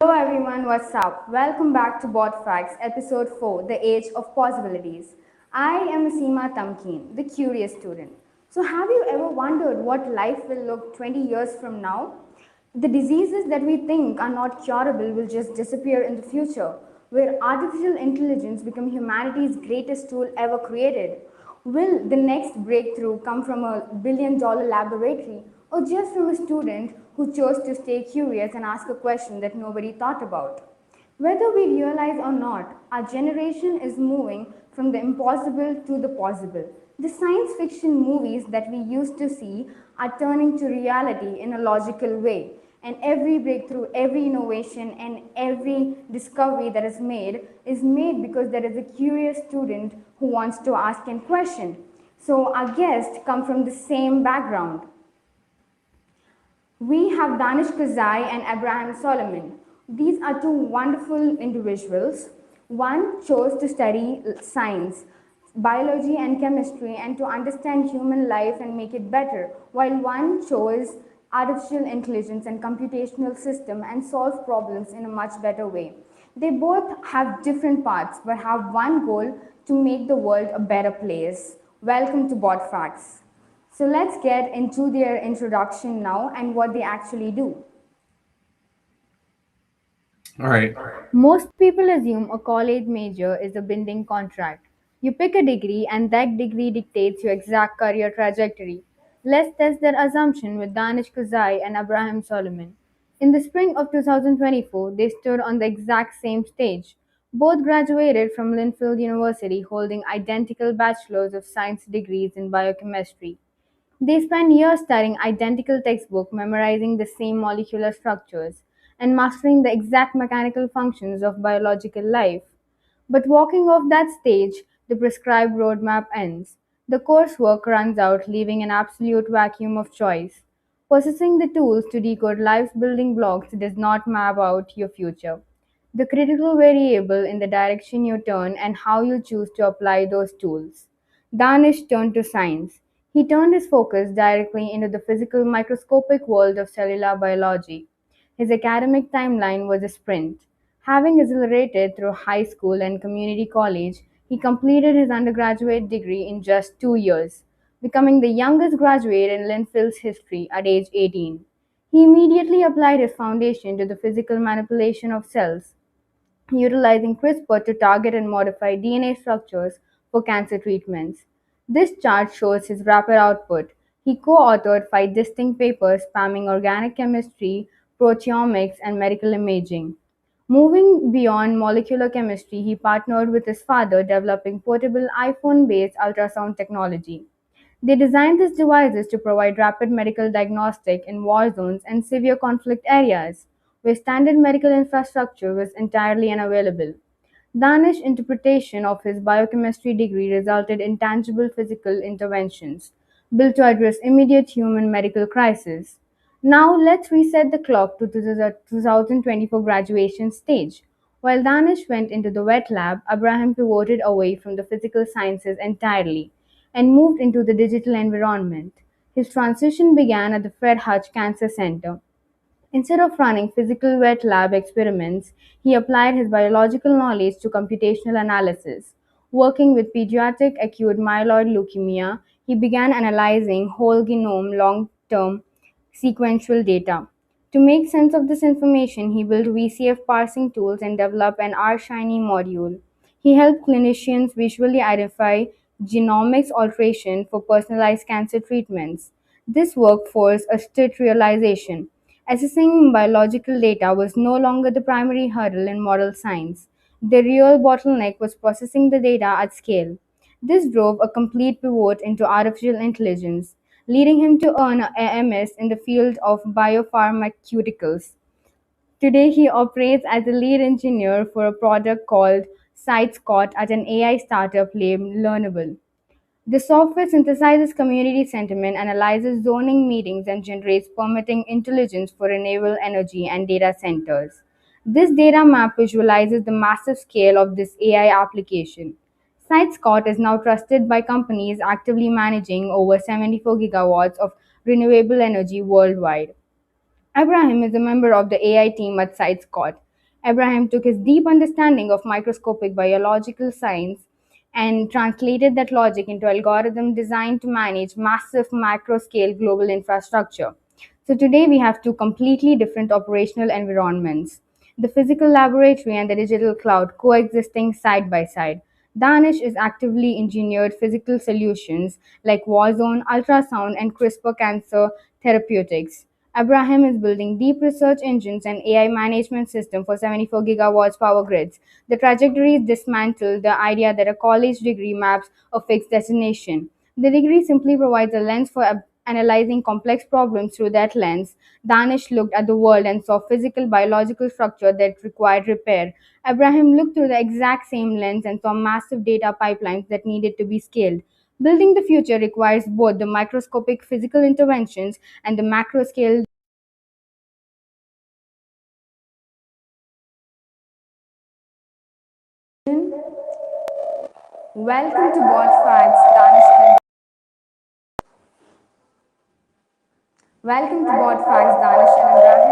Hello everyone, what's up? Welcome back to Bot Facts, episode 4, The Age of Possibilities. I am Aasima Tamkeen, the curious student. So, have you ever wondered what life will look 20 years from now? The diseases that we think are not curable will just disappear in the future, where artificial intelligence become humanity's greatest tool ever created. Will the next breakthrough come from a billion-dollar laboratory or just from a student who chose to stay curious and ask a question that nobody thought about? Whether we realize or not, our generation is moving from the impossible to the possible. The science fiction movies that we used to see are turning to reality in a logical way. And every breakthrough, every innovation, and every discovery that is made because there is a curious student who wants to ask and question. So our guests come from the same background. We have Danesh Khazaei and Abraham Solomon. These are two wonderful individuals. One chose to study science, biology, and chemistry, and to understand human life and make it better, while one chose artificial intelligence and computational system and solve problems in a much better way. They both have different paths but have one goal to make the world a better place. Welcome to Bot Facts. So let's get into their introduction now and what they actually do. All right. Most people assume a college major is a binding contract. You pick a degree and that degree dictates your exact career trajectory. Let's test that assumption with Danish Khazaei and Abraham Solomon. In the spring of 2024, they stood on the exact same stage. Both graduated from Linfield University holding identical Bachelors of Science degrees in biochemistry. They spend years studying identical textbooks, memorizing the same molecular structures, and mastering the exact mechanical functions of biological life. But walking off that stage, the prescribed roadmap ends. The coursework runs out, leaving an absolute vacuum of choice. Possessing the tools to decode life's building blocks does not map out your future. The critical variable in the direction you turn and how you choose to apply those tools. Danish turned to science. He turned his focus directly into the physical microscopic world of cellular biology. His academic timeline was a sprint. Having accelerated through high school and community college, he completed his undergraduate degree in just 2 years, becoming the youngest graduate in Linfield's history at age 18. He immediately applied his foundation to the physical manipulation of cells, utilizing CRISPR to target and modify DNA structures for cancer treatments. This chart shows his rapid output. He co authored 5 distinct papers spanning organic chemistry, proteomics, and medical imaging. Moving beyond molecular chemistry, he partnered with his father developing portable iPhone based ultrasound technology. They designed these devices to provide rapid medical diagnostic in war zones and severe conflict areas, where standard medical infrastructure was entirely unavailable. Danish interpretation of his biochemistry degree resulted in tangible physical interventions, built to address immediate human medical crises. Now let's reset the clock to the 2024 graduation stage. While Danish went into the wet lab, Abraham pivoted away from the physical sciences entirely and moved into the digital environment. His transition began at the Fred Hutch Cancer Center. Instead of running physical wet lab experiments, he applied his biological knowledge to computational analysis. Working with pediatric acute myeloid leukemia, he began analyzing whole genome long term sequential data. To make sense of this information, he built VCF parsing tools and developed an R-Shiny module. He helped clinicians visually identify genomics alteration for personalized cancer treatments. This work forced a strict realization. Assessing biological data was no longer the primary hurdle in model science. The real bottleneck was processing the data at scale. This drove a complete pivot into artificial intelligence, leading him to earn a MS in the field of biopharmaceuticals. Today, he operates as a lead engineer for a product called SiteScout at an AI startup named Learnewable. The software synthesizes community sentiment, analyzes zoning meetings, and generates permitting intelligence for renewable energy and data centers. This data map visualizes the massive scale of this AI application. SiteScout is now trusted by companies actively managing over 74 gigawatts of renewable energy worldwide. Abraham is a member of the AI team at SiteScout. Abraham took his deep understanding of microscopic biological science and translated that logic into algorithms designed to manage massive macro scale global infrastructure. So today we have two completely different operational environments, the physical laboratory and the digital cloud coexisting side by side. Danesh is actively engineered physical solutions like Warzone, ultrasound, and CRISPR cancer therapeutics. Abraham is building deep research engines and AI management system for 74 gigawatts power grids. The trajectory dismantled the idea that a college degree maps a fixed destination. The degree simply provides a lens for analyzing complex problems through that lens. Danish looked at the world and saw physical, biological structure that required repair. Abraham looked through the exact same lens and saw massive data pipelines that needed to be scaled. Building the future requires both the microscopic physical interventions and the macro scale. Welcome to Bot Facts, Danish. Welcome to Bot Facts, Danish and Abraham.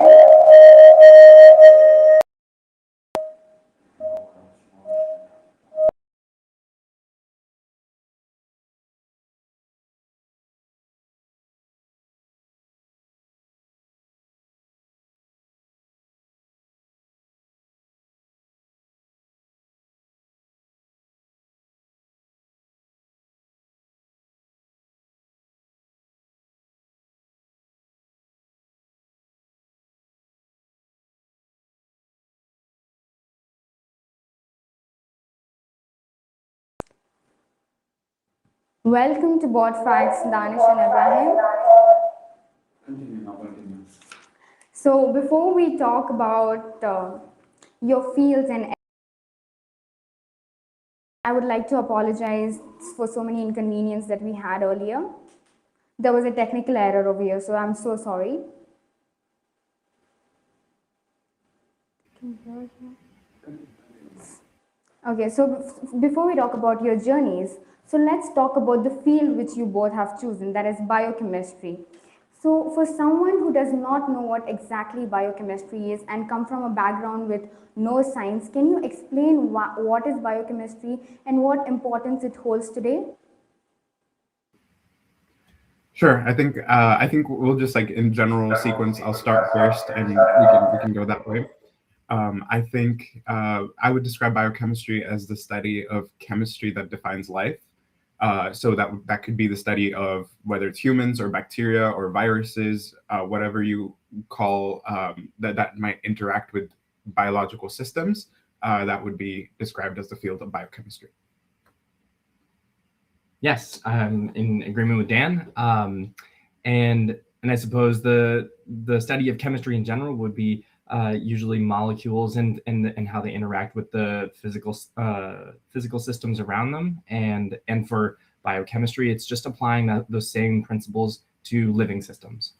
Welcome to Bot Facts, Danish and Abraham. So before we talk about your fields and I would like to apologize for so many inconvenience that we had earlier. There was a technical error over here, so I'm so sorry. Okay, so before we talk about your journeys, so let's talk about the field which you both have chosen, that is biochemistry. So for someone who does not know what exactly biochemistry is and come from a background with no science, can you explain what is biochemistry and what importance it holds today? Sure. I think we'll just like in general sequence. I'll start first, and we can go that way. I think I would describe biochemistry as the study of chemistry that defines life. So that could be the study of whether it's humans or bacteria or viruses, whatever you call that might interact with biological systems. That would be described as the field of biochemistry. Yes, I'm in agreement with Dan. And I suppose the study of chemistry in general would be usually molecules and how they interact with the physical systems around them. And for biochemistry, it's just applying those same principles to living systems.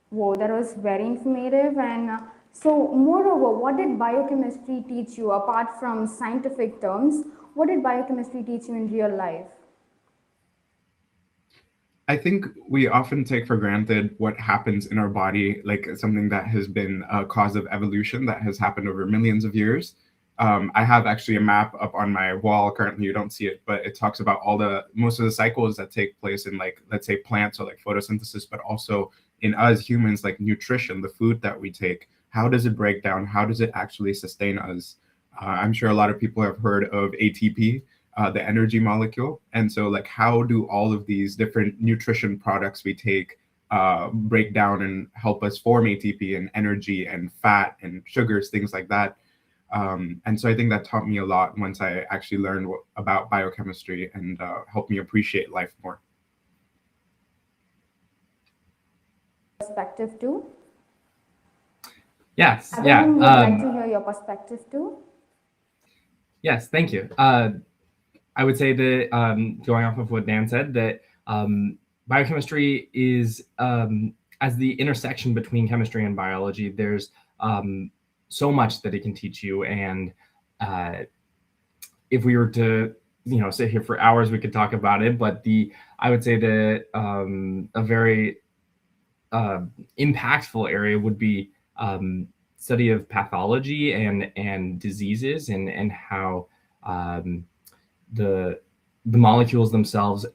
Whoa, that was very informative. And so, moreover, what did biochemistry teach you apart from scientific terms? What did biochemistry teach you in real life? I think we often take for granted what happens in our body, like something that has been a cause of evolution that has happened over millions of years. I have actually a map up on my wall. Currently, you don't see it, but it talks about most of the cycles that take place in, like, let's say plants or like photosynthesis, but also in us humans, like nutrition, the food that we take. How does it break down? How does it actually sustain us? I'm sure a lot of people have heard of ATP, the energy molecule. And so, like, how do all of these different nutrition products we take break down and help us form ATP and energy and fat and sugars, things like that? And so I think that taught me a lot once I actually learned about biochemistry and helped me appreciate life more. Perspective too? Yes, Abraham, would like to hear your perspective too. Yes, thank you. I would say that going off of what Dan said, that biochemistry is as the intersection between chemistry and biology. There's so much that it can teach you, and if we were to sit here for hours, we could talk about it. But I would say that a very impactful area would be study of pathology and diseases and how the molecules themselves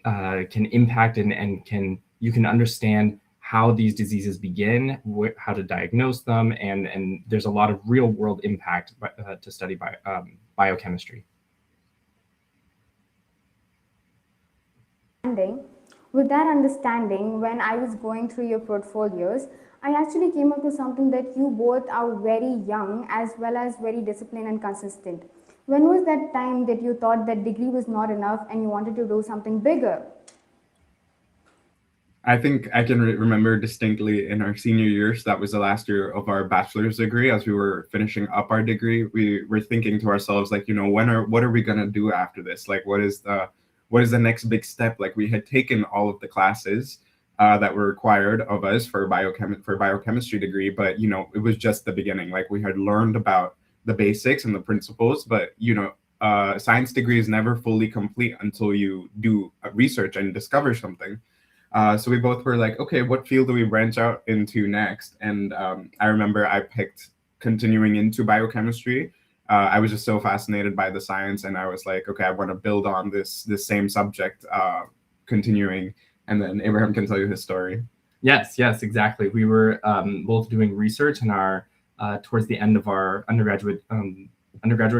can impact and you can understand how these diseases begin, how to diagnose them, and there's a lot of real world impact to study biochemistry. With that understanding, when I was going through your portfolios, I actually came up to something that you both are very young as well as very disciplined and consistent. When was that time that you thought that degree was not enough and you wanted to do something bigger? I think I can remember distinctly in our senior years, that was the last year of our bachelor's degree. As we were finishing up our degree, we were thinking to ourselves, like, what are we gonna do after this? Like, what is the next big step? Like, we had taken all of the classes that were required of us for biochemistry degree, but it was just the beginning. Like, we had learned about the basics and the principles, but science degree is never fully complete until you do research and discover something. So we both were like, okay, what field do we branch out into next? And I remember I picked continuing into biochemistry. I was just so fascinated by the science, and I was like, okay, I want to build on this same subject, continuing. And then Abraham can tell you his story. Yes, exactly. We were both doing research in our towards the end of our undergraduate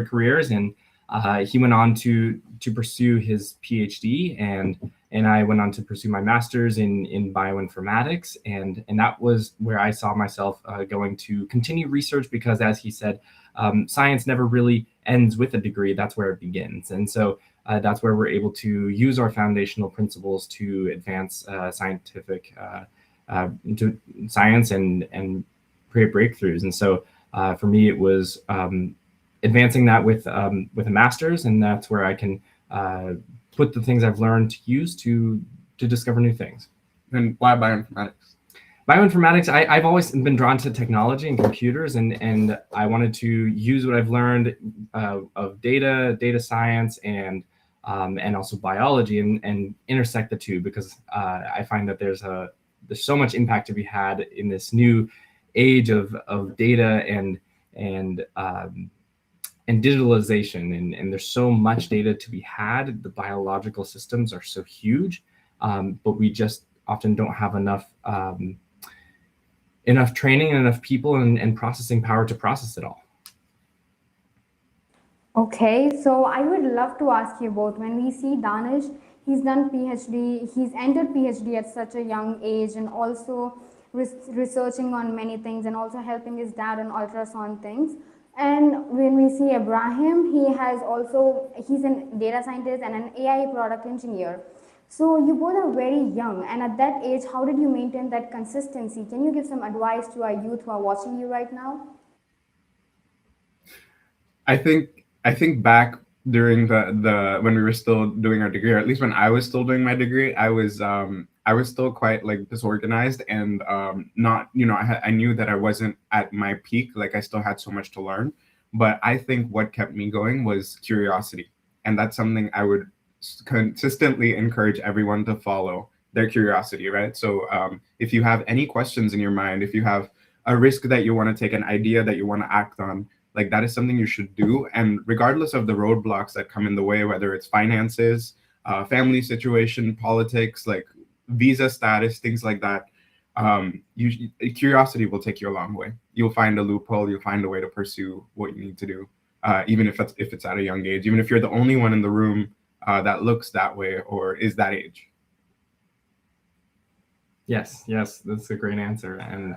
careers, and he went on to pursue his PhD, and I went on to pursue my master's in bioinformatics, and that was where I saw myself going to continue research, because, as he said, science never really ends with a degree. That's where it begins. And so that's where we're able to use our foundational principles to advance scientific into science and create breakthroughs. And so for me, it was advancing that with a master's, and that's where I can put the things I've learned to use to discover new things. And why bioinformatics? Bioinformatics, I've always been drawn to technology and computers, and I wanted to use what I've learned of data science, and also biology, and intersect the two, because I find that there's so much impact to be had in this new age of data and digitalization, and there's so much data to be had. The biological systems are so huge, but we just often don't have enough training and enough people and processing power to process it all. Okay, so I would love to ask you both, when we see Danesh, he's done PhD, he's entered PhD at such a young age, and also researching on many things, and also helping his dad on ultrasound things. And when we see Abraham, he's a data scientist and an AI product engineer. So you both are very young, and at that age, how did you maintain that consistency? Can you give some advice to our youth who are watching you right now? I think back during the when we were still doing our degree, or at least when I was still doing my degree, I was still quite like disorganized, and not, I knew that I wasn't at my peak. Like, I still had so much to learn, but I think what kept me going was curiosity, and that's something I would consistently encourage everyone to follow, their curiosity, right? So if you have any questions in your mind, if you have a risk that you want to take, an idea that you want to act on, like, that is something you should do. And regardless of the roadblocks that come in the way, whether it's finances, family situation, politics, like visa status, things like that, curiosity will take you a long way. You'll find a loophole, you'll find a way to pursue what you need to do, even if it's at a young age, even if you're the only one in the room that looks that way or is that age. Yes, that's a great answer. And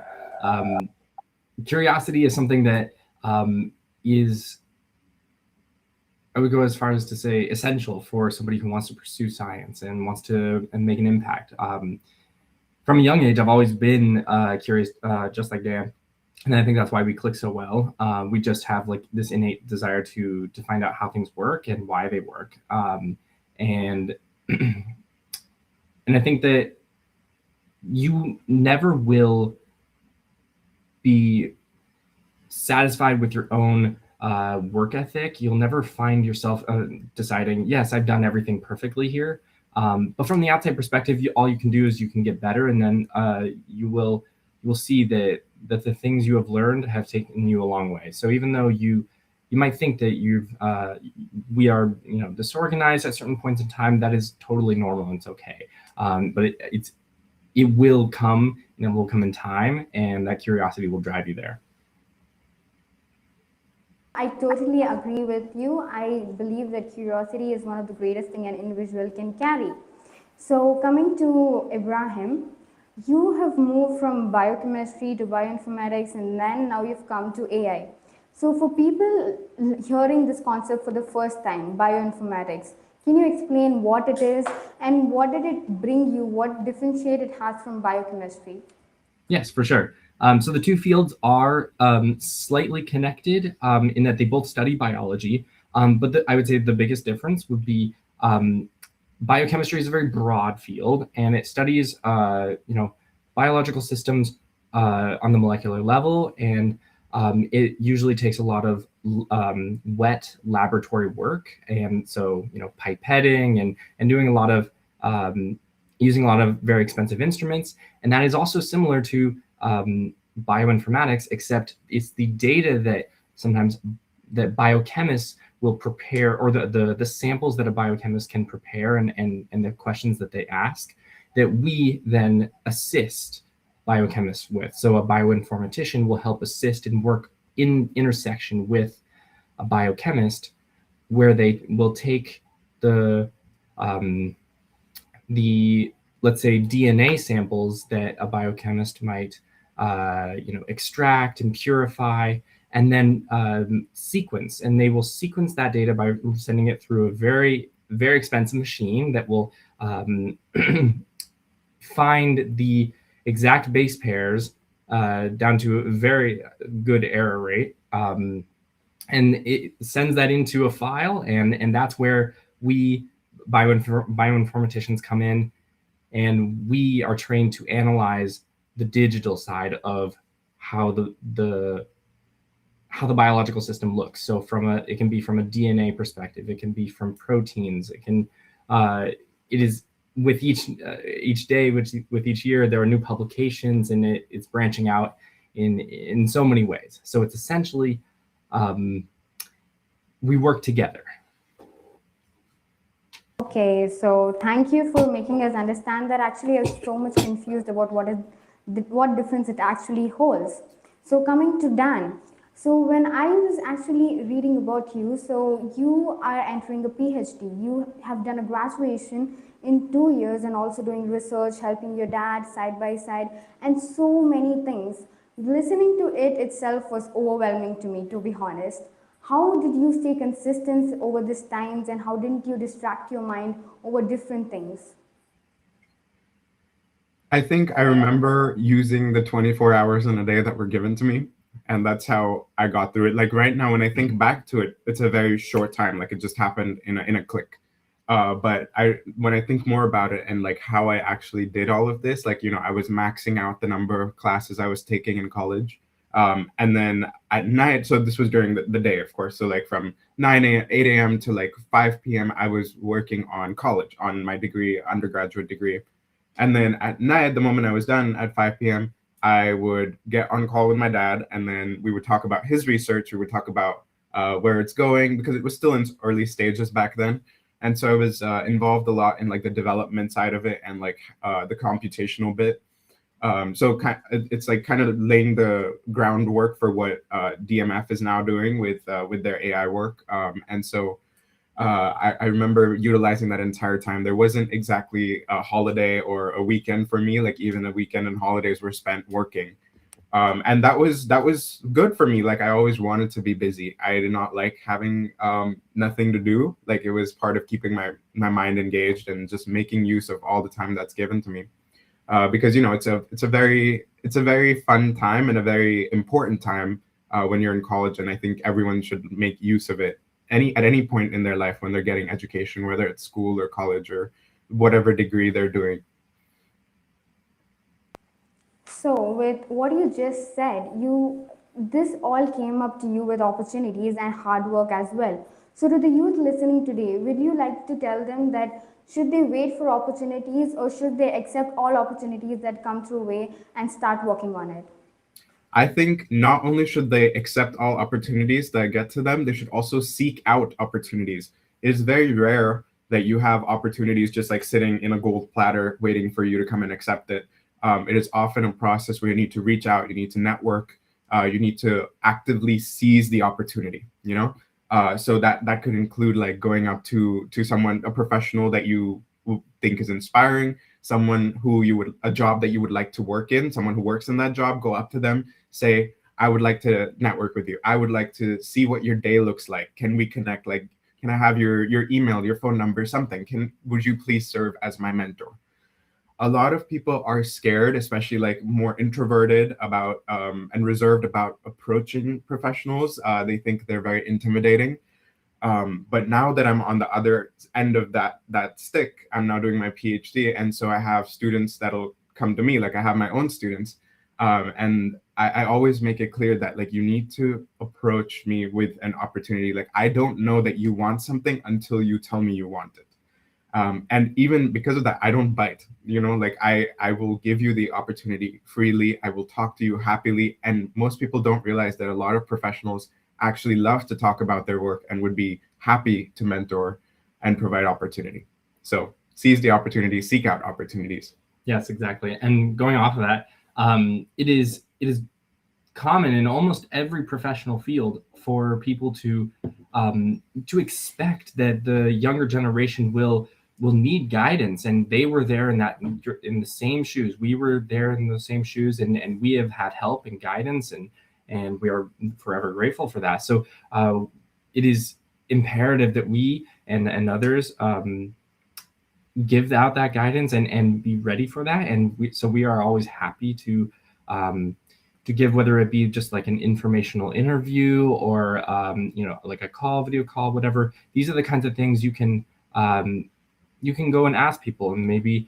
curiosity is something that is, I would go as far as to say, essential for somebody who wants to pursue science and wants to make an impact. From a young age, I've always been curious, just like Dan, and I think that's why we click so well. We just have like this innate desire to find out how things work and why they work, and I think that you never will be satisfied with your own work ethic. You'll never find yourself deciding, yes, I've done everything perfectly here. But from the outside perspective, all you can do is you can get better, and then you will see that the things you have learned have taken you a long way. So even though you might think that we are disorganized at certain points in time, that is totally normal and it's okay. But it will come, and it will come in time, and that curiosity will drive you there. I totally agree with you. I believe that curiosity is one of the greatest things an individual can carry. So coming to Ibrahim, you have moved from biochemistry to bioinformatics, and then now you've come to AI. So for people hearing this concept for the first time, bioinformatics, can you explain what it is and what did it bring you, what differentiate it has from biochemistry? Yes, for sure. So the two fields are slightly connected in that they both study biology, but I would say the biggest difference would be biochemistry is a very broad field, and it studies biological systems on the molecular level, and it usually takes a lot of wet laboratory work, and so pipetting and doing a lot of using a lot of very expensive instruments. And that is also similar to bioinformatics, except it's the data that sometimes that biochemists will prepare, or the samples that a biochemist can prepare and the questions that they ask, that we then assist biochemists with. So a bioinformatician will help assist and work in intersection with a biochemist, where they will take the let's say DNA samples that a biochemist might extract and purify, and then sequence, and they will sequence that data by sending it through a very, very expensive machine that will find the exact base pairs down to a very good error rate, and it sends that into a file, and that's where we bioinformaticians come in, and we are trained to analyze the digital side of how the biological system looks. So it can be from a DNA perspective, it can be from proteins, it is with each day, with each year, there are new publications, and it's branching out in so many ways. So it's essentially we work together. Okay, so thank you for making us understand that. Actually, I was so much confused about what difference it actually holds. So coming to Dan, so when I was actually reading about you, so you are entering a PhD. You have done a graduation in 2 years and also doing research, helping your dad side by side, and so many things. Listening to it itself was overwhelming to me, to be honest. How did you stay consistent over these times, and how didn't you distract your mind over different things? I think I remember using the 24 hours in a day that were given to me, and that's how I got through it. Like right now, when I think back to it, it's a very short time, like it just happened in a click. But when I think more about it and like how I actually did all of this, like, I was maxing out the number of classes I was taking in college. And then at night, so this was during the day, of course. So like from 8 a.m. to like 5 p.m., I was working on college, on my degree, undergraduate degree. And then at night, the moment I was done at 5 p.m., I would get on call with my dad, and then we would talk about his research. We would talk about where it's going, because it was still in early stages back then. And so I was involved a lot in like the development side of it and like the computational bit. So it's like kind of laying the groundwork for what DMF is now doing with their AI work. And so I remember utilizing that entire time. There wasn't exactly a holiday or a weekend for me. Like even the weekend and holidays were spent working. And that was good for me. Like I always wanted to be busy. I did not like having nothing to do. Like it was part of keeping my mind engaged and just making use of all the time that's given to me. Because it's a very fun time and a very important time when you're in college, and I think everyone should make use of it at any point in their life when they're getting education, whether it's school or college or whatever degree they're doing. So with what you just said, this all came up to you with opportunities and hard work as well. So to the youth listening today, would you like to tell them that should they wait for opportunities, or should they accept all opportunities that come through way and start working on it? I think not only should they accept all opportunities that get to them, they should also seek out opportunities. It is very rare that you have opportunities just like sitting in a gold platter waiting for you to come and accept it. It is often a process where you need to reach out, you need to network, you need to actively seize the opportunity, you know? So that could include like going up to someone, a professional that you think is inspiring, someone who a job that you would like to work in, someone who works in that job, go up to them, say, I would like to network with you. I would like to see what your day looks like. Can we connect? Like, can I have your email, your phone number, something? Would you please serve as my mentor? A lot of people are scared, especially like more introverted about and reserved about approaching professionals. They think they're very intimidating. But now that I'm on the other end of that stick, I'm now doing my PhD, and so I have students that'll come to me. Like I have my own students, and I always make it clear that like you need to approach me with an opportunity. Like I don't know that you want something until you tell me you want it. And even because of that, I don't bite. You know, like I will give you the opportunity freely. I will talk to you happily. And most people don't realize that a lot of professionals actually love to talk about their work and would be happy to mentor and provide opportunity. So seize the opportunity, seek out opportunities. Yes, exactly. And going off of that, it is common in almost every professional field for people to expect that the younger generation will need guidance, and they were there in the same shoes. We were there in the same shoes, and we have had help and guidance, and we are forever grateful for that. So it is imperative that we and others give out that guidance and be ready for that. And so we are always happy to give, whether it be just like an informational interview or like a video call, whatever. These are the kinds of things you can go and ask people, and maybe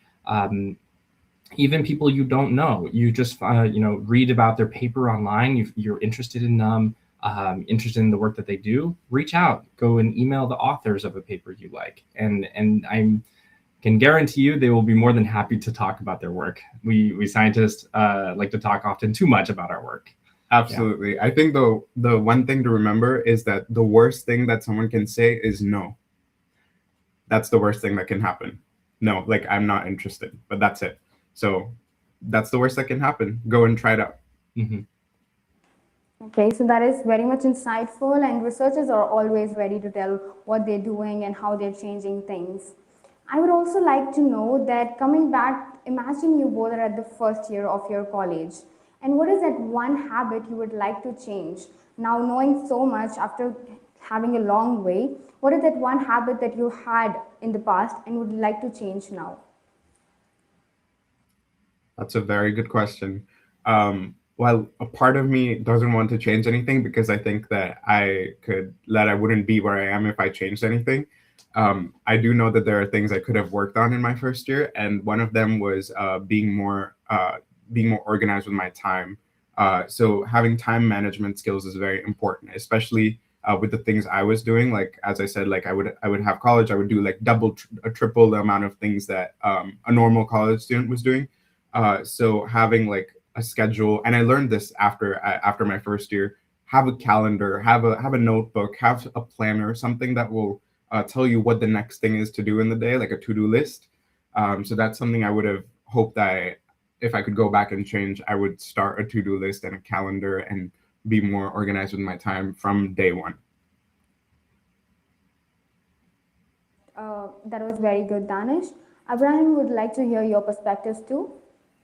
even people you don't know. You just read about their paper online. You're interested in them, interested in the work that they do. Reach out, go and email the authors of a paper you like, and I can guarantee you they will be more than happy to talk about their work. We scientists like to talk often too much about our work. Absolutely. Yeah. I think the one thing to remember is that the worst thing that someone can say is no. That's the worst thing that can happen. No, like I'm not interested, but that's it. So that's the worst that can happen. Go and try it out. Mm-hmm. Okay, so that is very much insightful, and researchers are always ready to tell what they're doing and how they're changing things. I would also like to know that, coming back, imagine you both are at the first year of your college, and what is that one habit you would like to change? Now, knowing so much after having a long way, what is that one habit that you had in the past and would like to change now? That's a very good question. Well, a part of me doesn't want to change anything because I think that I wouldn't be where I am if I changed anything. I do know that there are things I could have worked on in my first year, and one of them was being more organized with my time. So having time management skills is very important, especially with the things I was doing. Like as I said, like I would have college, I would do like triple the amount of things that a normal college student was doing. So having like a schedule, and I learned this after my first year. Have a calendar, have a notebook, have a planner, something that will tell you what the next thing is to do in the day, like a to-do list. So that's something I would have hoped that if I could go back and change, I would start a to-do list and a calendar and be more organized with my time from day one. That was very good, Danesh. Abraham would like to hear your perspectives too.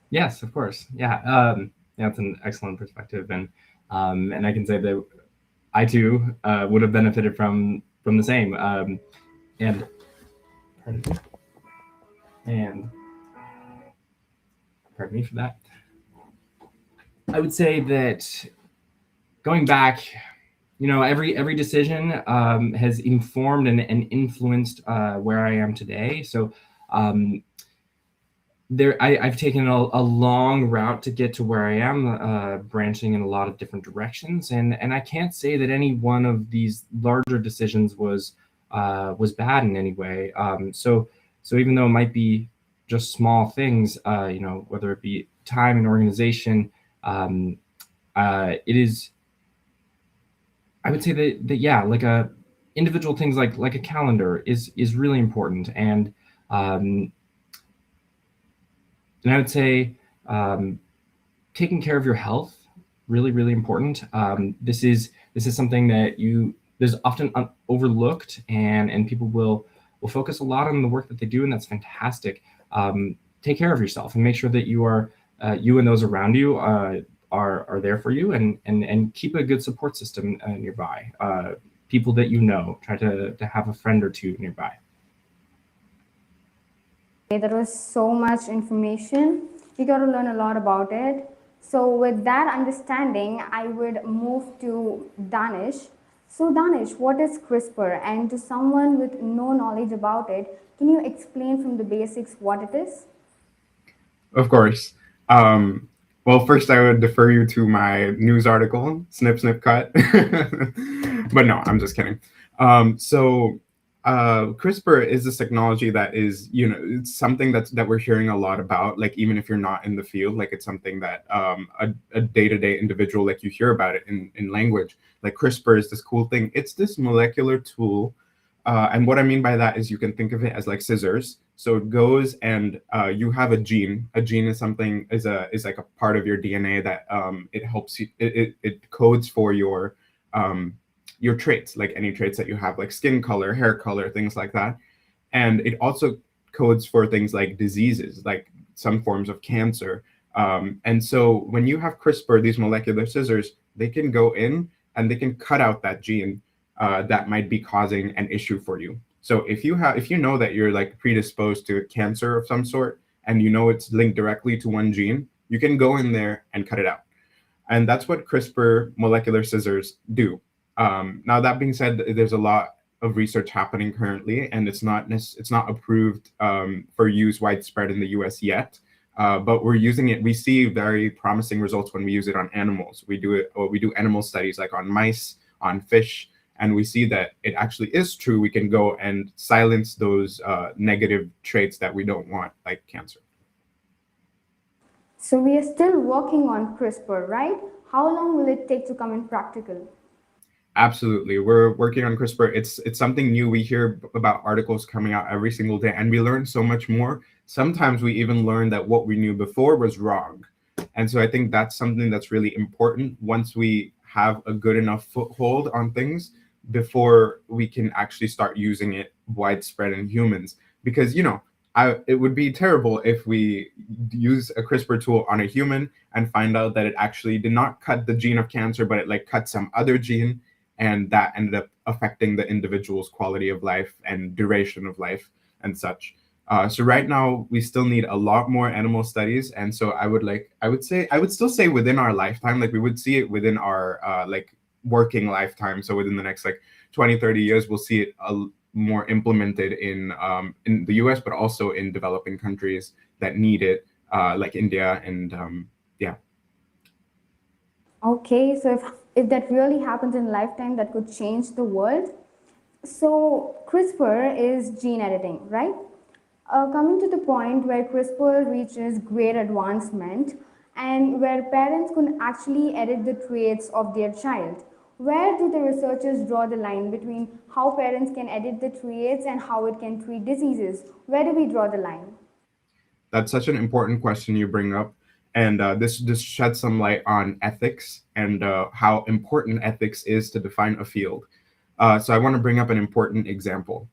Yes, of course. Yeah, that's an excellent perspective, and I can say that I too would have benefited from the same. And pardon me for that. I would say that going back, every decision has informed and influenced where I am today. So I've taken a long route to get to where I am, branching in a lot of different directions, and I can't say that any one of these larger decisions was bad in any way. So even though it might be just small things, whether it be time and organization, it is, I would say that yeah, like a individual things like a calendar is really important, and I would say taking care of your health, really important. This is something that there's often overlooked, and people will focus a lot on the work that they do, and that's fantastic. Take care of yourself and make sure that you and those around you are there for you, and keep a good support system nearby. People that you know, try to have a friend or two nearby. That was so much information. We got to learn a lot about it. So, with that understanding, I would move to Danesh. So, Danesh, what is CRISPR? And to someone with no knowledge about it, can you explain from the basics what it is? Of course. Well, first I would defer you to my news article, snip, snip, cut. But no, I'm just kidding. So CRISPR is this technology that is, it's something that we're hearing a lot about. Like, even if you're not in the field, like, it's something that a day-to-day individual, like, you hear about it in language. Like, CRISPR is this cool thing. It's this molecular tool. And what I mean by that is you can think of it as like scissors. So it goes and you have a gene. A gene is something is like a part of your DNA that it helps you. It codes for your traits, like any traits that you have, like skin color, hair color, things like that. And it also codes for things like diseases, like some forms of cancer. And so when you have CRISPR, these molecular scissors, they can go in and they can cut out that gene that might be causing an issue for you. So if you know that you're like predisposed to cancer of some sort, and you know it's linked directly to one gene, you can go in there and cut it out. And that's what CRISPR molecular scissors do. Now, that being said, there's a lot of research happening currently, and it's not approved for use widespread in the US yet. But we're using it. We see very promising results when we use it on animals. We do animal studies like on mice, on fish, and we see that it actually is true. We can go and silence those negative traits that we don't want, like cancer. So, we are still working on CRISPR, right? How long will it take to come in practical? Absolutely. We're working on CRISPR. It's something new. We hear about articles coming out every single day, and we learn so much more. Sometimes we even learn that what we knew before was wrong. And so I think that's something that's really important once we have a good enough foothold on things before we can actually start using it widespread in humans. Because, it would be terrible if we use a CRISPR tool on a human and find out that it actually did not cut the gene of cancer, but it like cut some other gene, and that ended up affecting the individual's quality of life and duration of life and such. So right now we still need a lot more animal studies, and so I would still say within our lifetime, like we would see it within our like working lifetime. So within the next like 20, 30 years, we'll see it more implemented in the US, but also in developing countries that need it, like India and yeah. Okay, so if that really happens in a lifetime, that could change the world. So CRISPR is gene editing, right? Coming to the point where CRISPR reaches great advancement and where parents can actually edit the traits of their child. Where do the researchers draw the line between how parents can edit the traits and how it can treat diseases? Where do we draw the line? That's such an important question you bring up. And this sheds some light on ethics and how important ethics is to define a field. So I want to bring up an important example.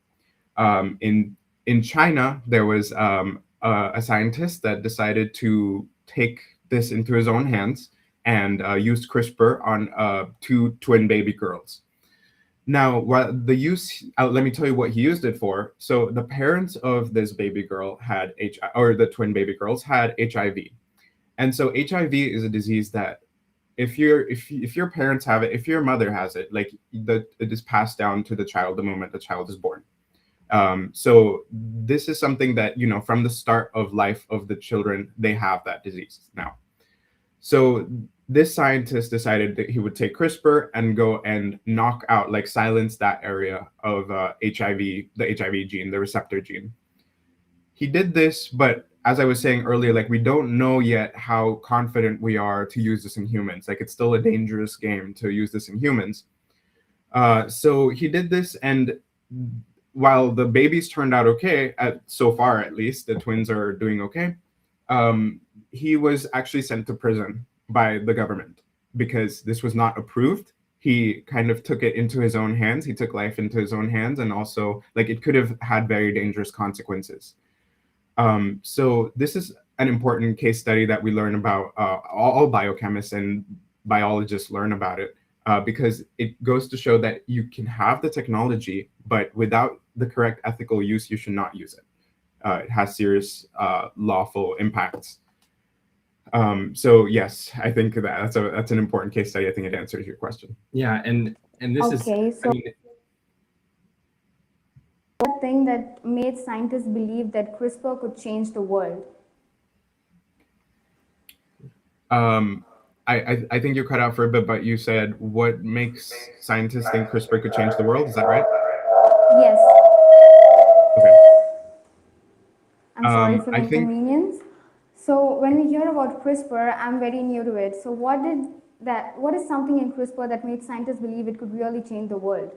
In China, there was a scientist that decided to take this into his own hands and used CRISPR on 2 twin baby girls. Now, let me tell you what he used it for. So the parents of this baby girl had HIV, or the twin baby girls had HIV. And so HIV is a disease that if your parents have it, if your mother has it, like it is passed down to the child the moment the child is born. So this is something that, from the start of life of the children, they have that disease now. So this scientist decided that he would take CRISPR and go and knock out, like silence that area of HIV, the HIV gene, the receptor gene. He did this, but as I was saying earlier, like we don't know yet how confident we are to use this in humans. Like it's still a dangerous game to use this in humans. So he did this, and while the babies turned out okay, so far at least, the twins are doing okay. He was actually sent to prison by the government because this was not approved. He kind of took it into his own hands. He took life into his own hands, and also like it could have had very dangerous consequences. So this is an important case study that we learn about. All biochemists and biologists learn about it because it goes to show that you can have the technology, but without the correct ethical use, you should not use it. It has serious lawful impacts. So yes, I think that's an important case study. I think it answers your question. Yeah, and this Okay, is, so I mean, the thing that made scientists believe that CRISPR could change the world. I think you cut out for a bit, but you said what makes scientists think CRISPR could change the world? Is that right? Yes. Okay. I'm sorry for the I think inconvenience. So when we hear about CRISPR, I'm very new to it. So what is something in CRISPR that made scientists believe it could really change the world?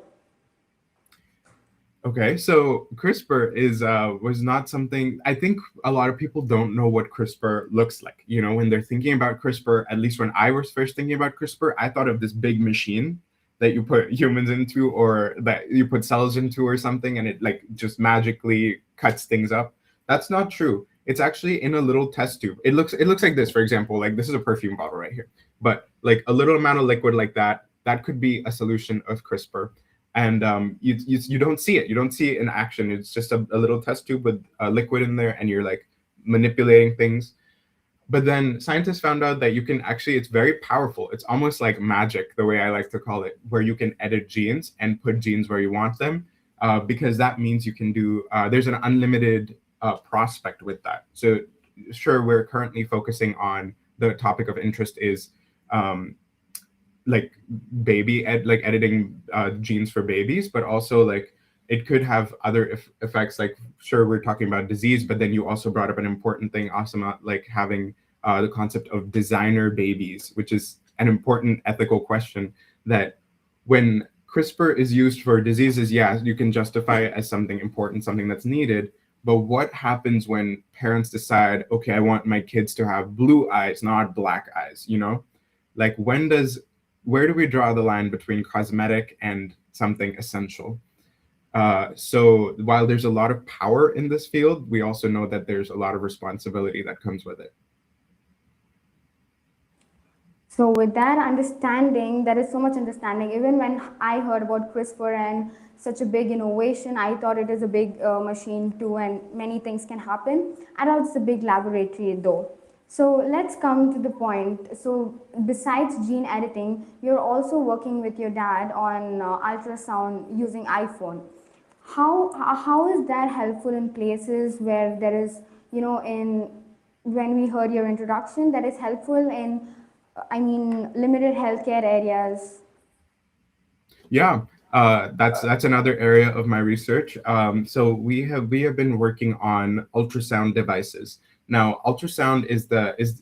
Okay, so CRISPR was not something. I think a lot of people don't know what CRISPR looks like. You know, when they're thinking about CRISPR, at least when I was first thinking about CRISPR, I thought of this big machine that you put humans into, or that you put cells into or something, and it like just magically cuts things up. That's not true. It's actually in a little test tube. It looks like this, for example. Like this is a perfume bottle right here, but like a little amount of liquid like that could be a solution of CRISPR. And you don't see it. You don't see it in action. It's just a little test tube with liquid in there, and you're like manipulating things. But then scientists found out that you can actually, it's very powerful. It's almost like magic, the way I like to call it, where you can edit genes and put genes where you want them, because that means you can do, there's an unlimited prospect with that. So sure, we're currently focusing on the topic of interest is like editing genes for babies, but also like it could have other effects. Like sure, we're talking about disease, but then you also brought up an important thing, Aasima, like having the concept of designer babies, which is an important ethical question. That when CRISPR is used for diseases, yeah, you can justify it as something important, something that's needed. But what happens when parents decide, okay, I want my kids to have blue eyes, not black eyes, you know? Like where do we draw the line between cosmetic and something essential? So while there's a lot of power in this field, we also know that there's a lot of responsibility that comes with it. So with that understanding, there is so much understanding. Even when I heard about CRISPR and such a big innovation, I thought it is a big machine too, and many things can happen. I thought it's a big laboratory though. So let's come to the point. So besides gene editing, you're also working with your dad on ultrasound using iPhone. How is that helpful in places where there is, in when we heard your introduction, that is helpful in, limited healthcare areas? Yeah, that's another area of my research. So we have been working on ultrasound devices. Now, ultrasound is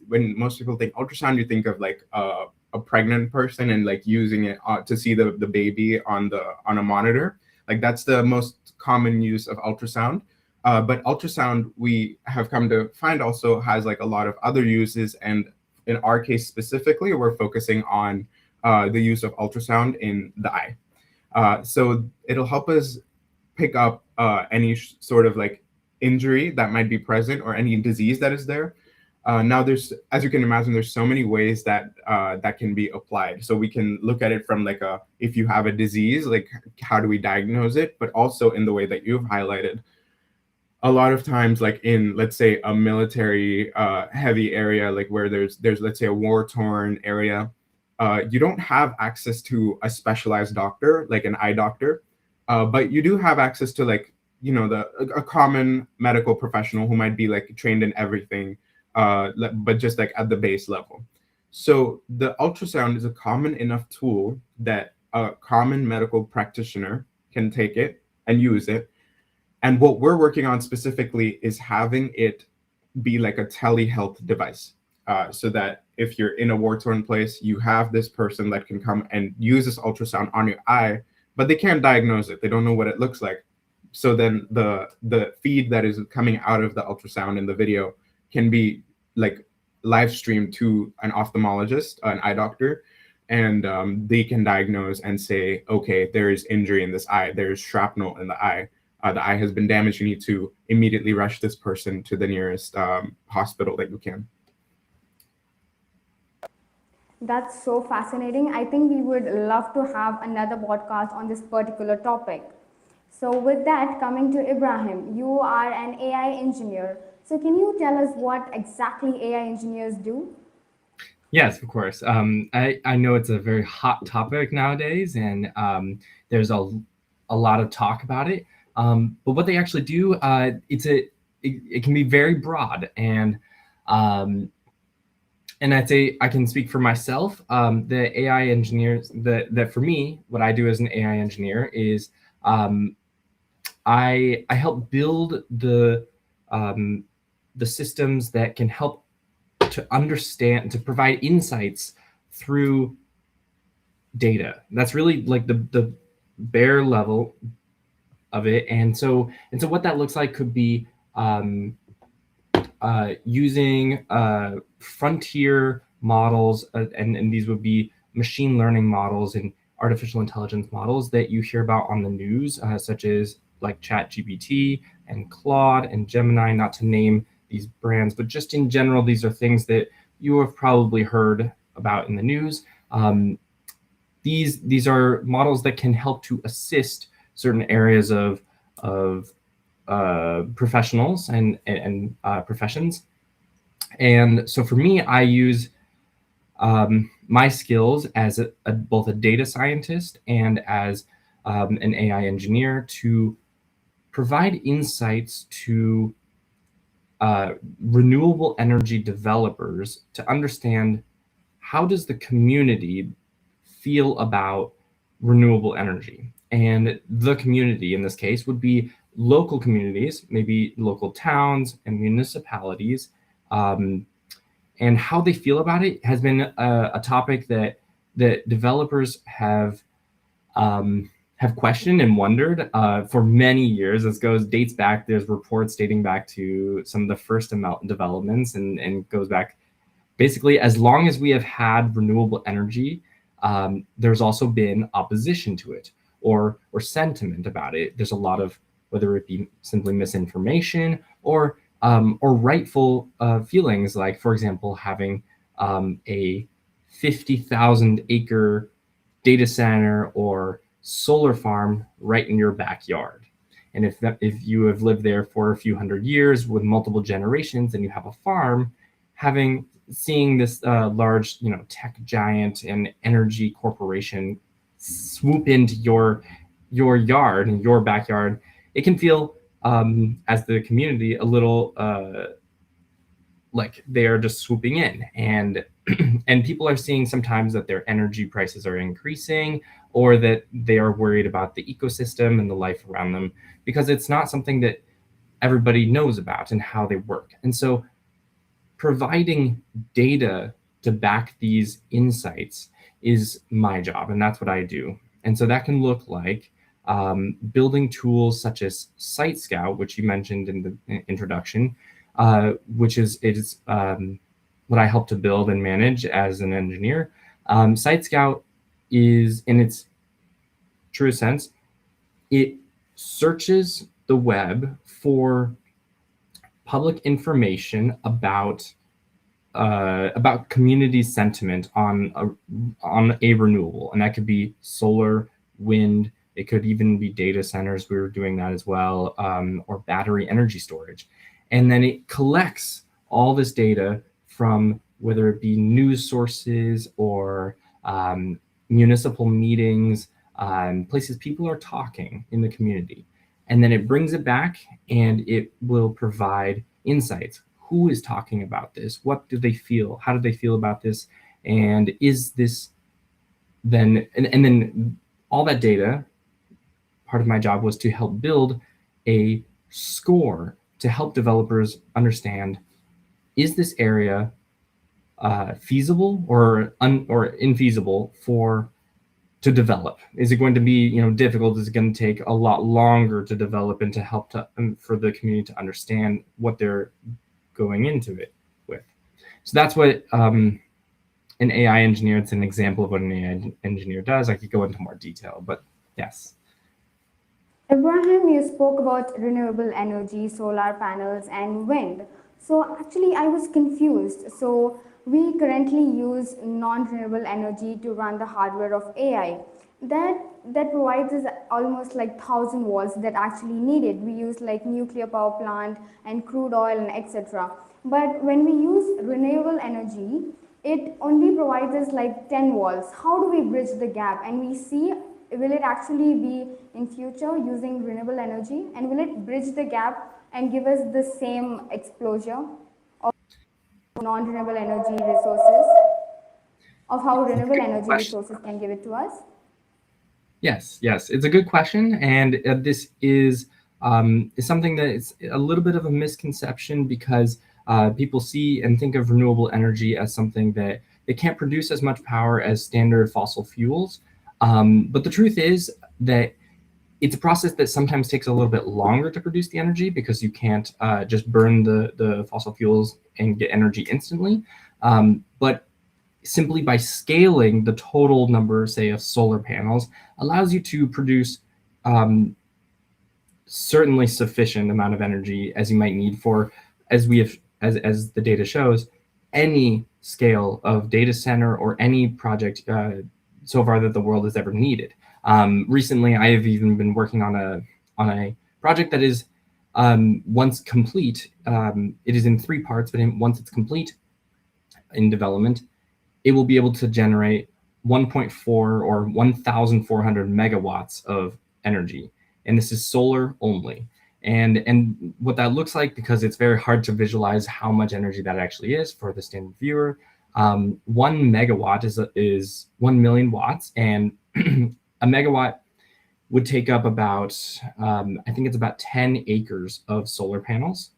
when most people think ultrasound, you think of like a pregnant person and like using it to see the baby on a monitor. Like that's the most common use of ultrasound. But ultrasound, we have come to find, also has like a lot of other uses. And in our case specifically, we're focusing on the use of ultrasound in the eye. So it'll help us pick up any sort of like injury that might be present or any disease that is there. Now, as you can imagine, there's so many ways that that can be applied. So we can look at it from like if you have a disease, like how do we diagnose it, but also in the way that you've highlighted. A lot of times, like in, let's say, a military heavy area, like where there's let's say a war-torn area, you don't have access to a specialized doctor, like an eye doctor, but you do have access to like, a common medical professional who might be like trained in everything, but just like at the base level. So the ultrasound is a common enough tool that a common medical practitioner can take it and use it. And what we're working on specifically is having it be like a telehealth device, so that if you're in a war-torn place, you have this person that can come and use this ultrasound on your eye, but they can't diagnose it. They don't know what it looks like. So then the feed that is coming out of the ultrasound in the video can be like live streamed to an ophthalmologist, an eye doctor, and they can diagnose and say, okay, there is injury in this eye, there's shrapnel in the eye has been damaged, you need to immediately rush this person to the nearest hospital that you can. That's so fascinating. I think we would love to have another podcast on this particular topic. So, with that, coming to Ibrahim, you are an AI engineer. So, can you tell us what exactly AI engineers do? Yes, of course. I know it's a very hot topic nowadays, and there's a lot of talk about it. But what they actually do, it can be very broad, and I'd say I can speak for myself. The AI engineers, that for me, what I do as an AI engineer is I help build the systems that can help to understand, to provide insights through data. That's really like the bare level of it. And so what that looks like could be using frontier models, and these would be machine learning models and artificial intelligence models that you hear about on the news, such as like ChatGPT and Claude and Gemini, not to name these brands, but just in general, these are things that you have probably heard about in the news. These are models that can help to assist certain areas of professionals and professions. And so for me, I use my skills as both a data scientist and as an AI engineer to provide insights to renewable energy developers to understand how does the community feel about renewable energy. And the community in this case would be local communities, maybe local towns and municipalities, and how they feel about it has been a topic that developers have questioned and wondered for many years. This dates back. There's reports dating back to some of the first developments, and goes back basically as long as we have had renewable energy. There's also been opposition to it or sentiment about it. There's a lot of, whether it be simply misinformation or rightful feelings, like, for example, having a 50,000 acre data center or solar farm right in your backyard. And if you have lived there for a few hundred years with multiple generations and you have a farm, seeing this large, tech giant and energy corporation swoop into your yard and your backyard, it can feel as the community a little like they are just swooping in, and and people are seeing sometimes that their energy prices are increasing, or that they are worried about the ecosystem and the life around them, because it's not something that everybody knows about and how they work. And so providing data to back these insights is my job, and that's what I do. And so that can look like building tools such as SiteScout, which you mentioned in the introduction, which is what I help to build and manage as an engineer. SiteScout is, in its true sense, it searches the web for public information about community sentiment on a renewable, and that could be solar, wind. It could even be data centers. We were doing that as well, or battery energy storage. And then it collects all this data from whether it be news sources or municipal meetings, places people are talking in the community. And then it brings it back and it will provide insights. Who is talking about this? What do they feel? How do they feel about this? And is this then, and then all that data, part of my job was to help build a score to help developers understand is this area feasible or infeasible to develop? Is it going to be difficult? Is it going to take a lot longer to develop and to help for the community to understand what they're going into it with? So that's what an AI engineer, it's an example of what an AI engineer does. I could go into more detail, but yes. Abraham, you spoke about renewable energy, solar panels, and wind. So actually, I was confused. So we currently use non-renewable energy to run the hardware of AI. That provides us almost like 1,000 watts that actually needed. We use like nuclear power plant and crude oil and etc. But when we use renewable energy, it only provides us like 10 watts. How do we bridge the gap? And we see, will it actually be in future using renewable energy, and will it bridge the gap and give us the same exposure of non-renewable energy resources, of how renewable energy resources can give it to us? Yes, it's a good question, and this is something that is a little bit of a misconception, because people see and think of renewable energy as something that it can't produce as much power as standard fossil fuels. But the truth is that it's a process that sometimes takes a little bit longer to produce the energy, because you can't just burn the fossil fuels and get energy instantly. But simply by scaling the total number, say, of solar panels, allows you to produce certainly sufficient amount of energy as you might need for, as the data shows, any scale of data center or any project so far that the world has ever needed. Recently, I have even been working on a project that is once complete. It is in 3 parts, but once it's complete in development, it will be able to generate 1.4 or 1,400 megawatts of energy. And this is solar only. And what that looks like, because it's very hard to visualize how much energy that actually is for the standard viewer, 1 megawatt is 1 million watts, and a megawatt would take up about, I think it's about 10 acres of solar panels.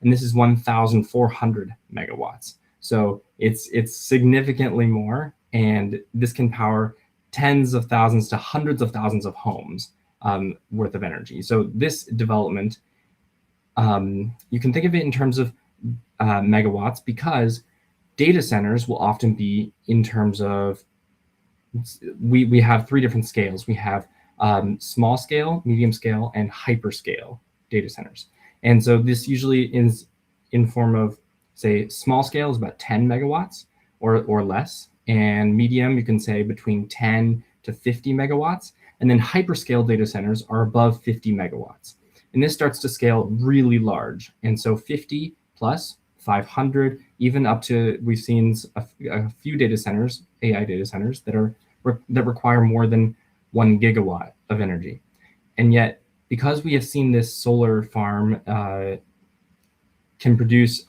And this is 1,400 megawatts. So it's significantly more, and this can power tens of thousands to hundreds of thousands of homes worth of energy. So this development, you can think of it in terms of megawatts, because data centers will often be in terms of, we have 3 different scales. We have small scale, medium scale, and hyperscale data centers. And so this usually is in form of, say, small scale is about 10 megawatts or less, and medium, you can say between 10 to 50 megawatts, and then hyperscale data centers are above 50 megawatts. And this starts to scale really large. And so 50 plus 500, even up to, we've seen a few data centers, AI data centers, that require more than 1 gigawatt of energy. And yet, because we have seen this solar farm can produce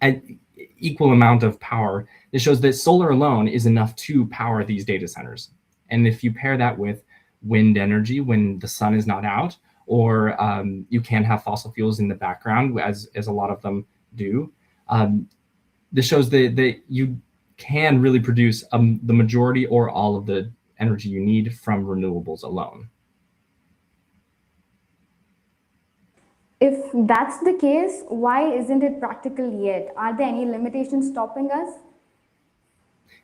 an equal amount of power, it shows that solar alone is enough to power these data centers. And if you pair that with wind energy when the sun is not out, or you can have fossil fuels in the background, as a lot of them do, this shows that you can really produce the majority or all of the energy you need from renewables alone. If that's the case, why isn't it practical yet? Are there any limitations stopping us?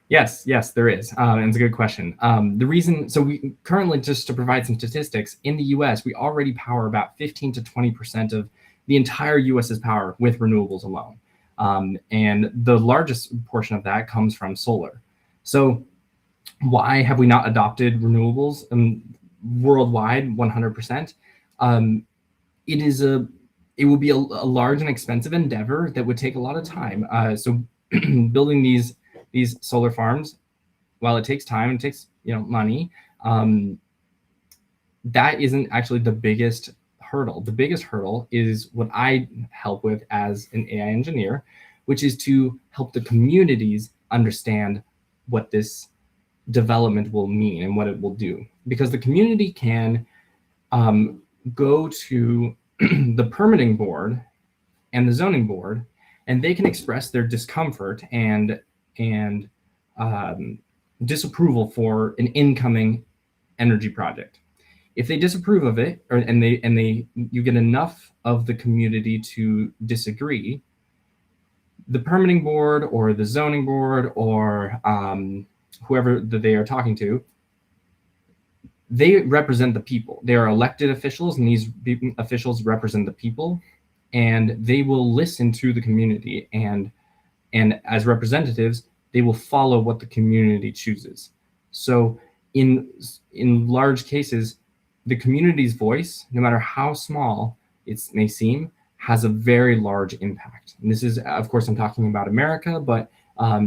Yes, there is. And it's a good question. The reason, so we currently, just to provide some statistics, in the US, we already power about 15 to 20% of the entire US's power with renewables alone. And the largest portion of that comes from solar. So why have we not adopted renewables worldwide 100%? It will be a large and expensive endeavor that would take a lot of time. So building these solar farms, while it takes time and takes money, that isn't actually the biggest hurdle. The biggest hurdle is what I help with as an AI engineer, which is to help the communities understand what this development will mean and what it will do. Because the community can go to the permitting board and the zoning board and they can express their discomfort and disapproval for an incoming energy project. If they disapprove of it, and you get enough of the community to disagree, the permitting board or the zoning board or whoever that they are talking to, they represent the people. They are elected officials, and these officials represent the people, and they will listen to the community, and as representatives, they will follow what the community chooses. So in large cases, the community's voice, no matter how small it may seem, has a very large impact. And this is, of course, I'm talking about America, but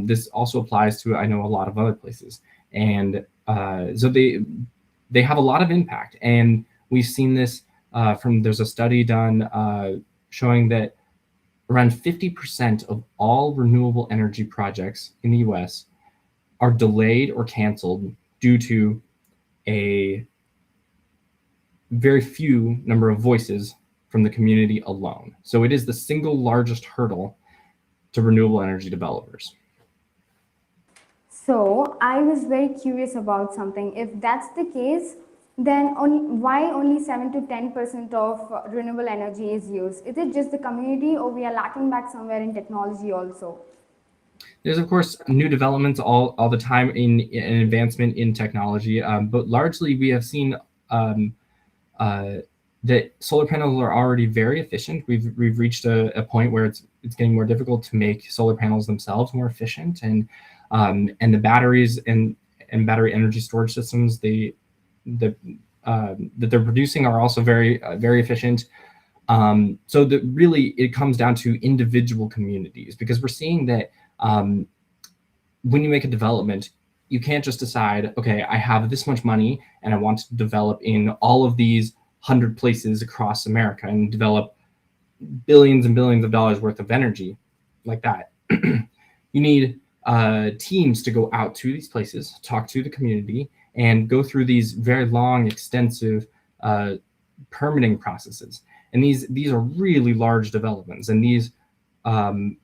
this also applies to, I know, a lot of other places. And so they have a lot of impact. And we've seen this there's a study done showing that around 50% of all renewable energy projects in the US are delayed or canceled due to a very few number of voices from the community alone. So it is the single largest hurdle to renewable energy developers. So I was very curious about something. If that's the case, then why only 7 to 10% of renewable energy is used? Is it just the community, or we are lacking back somewhere in technology also? There's, of course, new developments all the time in advancement in technology, but largely we have seen that solar panels are already very efficient. We've reached a point where it's getting more difficult to make solar panels themselves more efficient, and the batteries and battery energy storage systems that they're producing are also very efficient. So that really it comes down to individual communities, because we're seeing that when you make a development, you can't just decide, okay, I have this much money and I want to develop in all of these 100 places across America and develop billions and billions of dollars worth of energy like that. You need teams to go out to these places, talk to the community, and go through these very long, extensive permitting processes. And these are really large developments. And and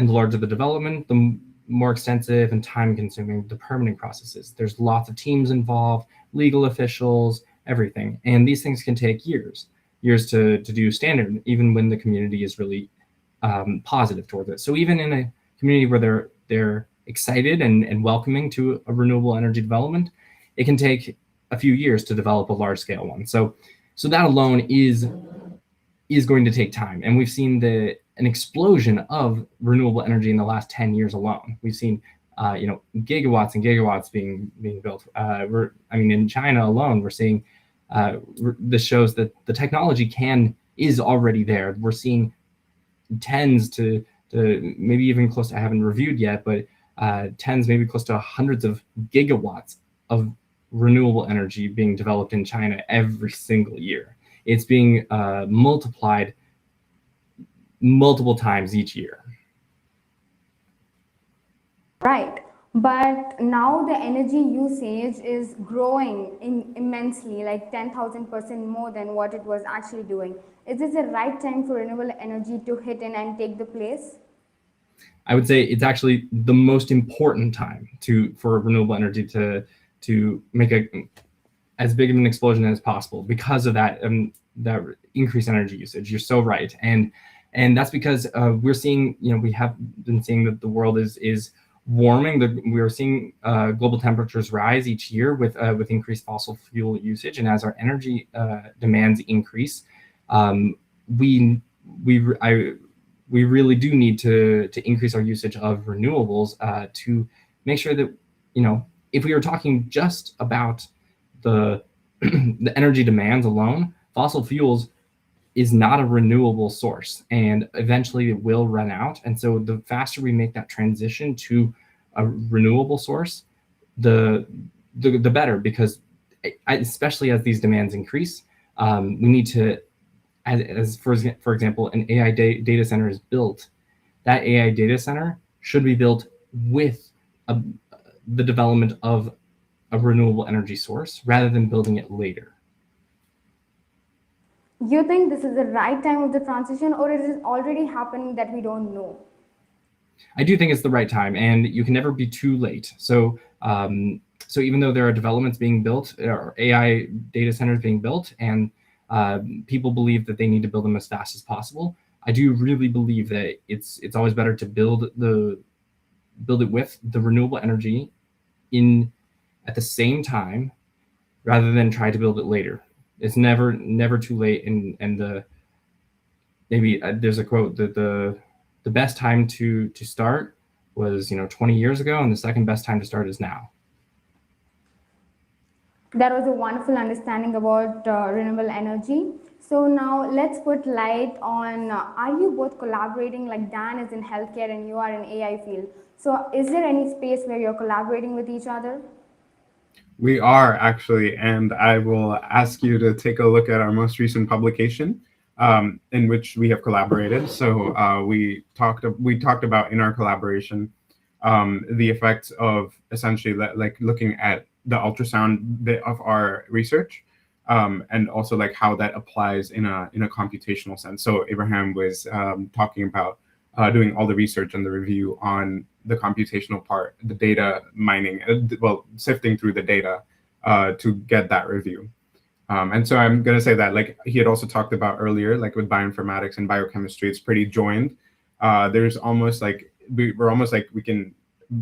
the larger the development, the more extensive and time-consuming the permitting processes. There's lots of teams involved, legal officials, everything. And these things can take years to do standard, even when the community is really positive towards it. So even in a community where they're excited and welcoming to a renewable energy development, it can take a few years to develop a large-scale one. So that alone is going to take time. And we've seen an explosion of renewable energy in the last 10 years alone. We've seen gigawatts and gigawatts being built. In China alone, we're seeing this shows that the technology is already there. We're seeing tens to maybe even close to, I haven't reviewed yet, but tens, maybe close to hundreds of gigawatts of renewable energy being developed in China every single year. It's being multiplied multiple times each year. Right. But now the energy usage is growing immensely, like 10,000% more than what it was actually doing. Is this the right time for renewable energy to hit in and take the place? I would say it's actually the most important time for renewable energy to make as big of an explosion as possible because of that increased energy usage. You're so right, and that's because we're seeing, we have been seeing that the world is warming. We're seeing global temperatures rise each year with increased fossil fuel usage, and as our energy demands increase, we really do need to increase our usage of renewables to make sure that, if we are talking just about the energy demands alone, fossil fuels is not a renewable source, and eventually it will run out. And so the faster we make that transition to a renewable source, the better, because especially as these demands increase, we need to, for example, an AI data center is built. That AI data center should be built with the development of a renewable energy source rather than building it later. You think this is the right time of the transition, or is it already happening that we don't know? I do think it's the right time, and you can never be too late. So so even though there are developments being built, or AI data centers being built, and people believe that they need to build them as fast as possible, I do really believe that it's always better to build it with the renewable energy in at the same time, rather than try to build it later. It's never too late. And maybe there's a quote that the best time to start was 20 years ago, and the second best time to start is now. That was a wonderful understanding about renewable energy. So now let's put light on, are you both collaborating, like Dan is in healthcare and you are in AI field. So is there any space where you're collaborating with each other? We are actually, and I will ask you to take a look at our most recent publication, in which we have collaborated. So we talked about in our collaboration the effects of essentially like looking at the ultrasound bit of our research, and also like how that applies in a computational sense. So Abraham was talking about doing all the research and the review on the computational part, the data mining, sifting through the data to get that review. And so I'm going to say that, like he had also talked about earlier, like with bioinformatics and biochemistry, it's pretty joined. There's almost like we're almost like we can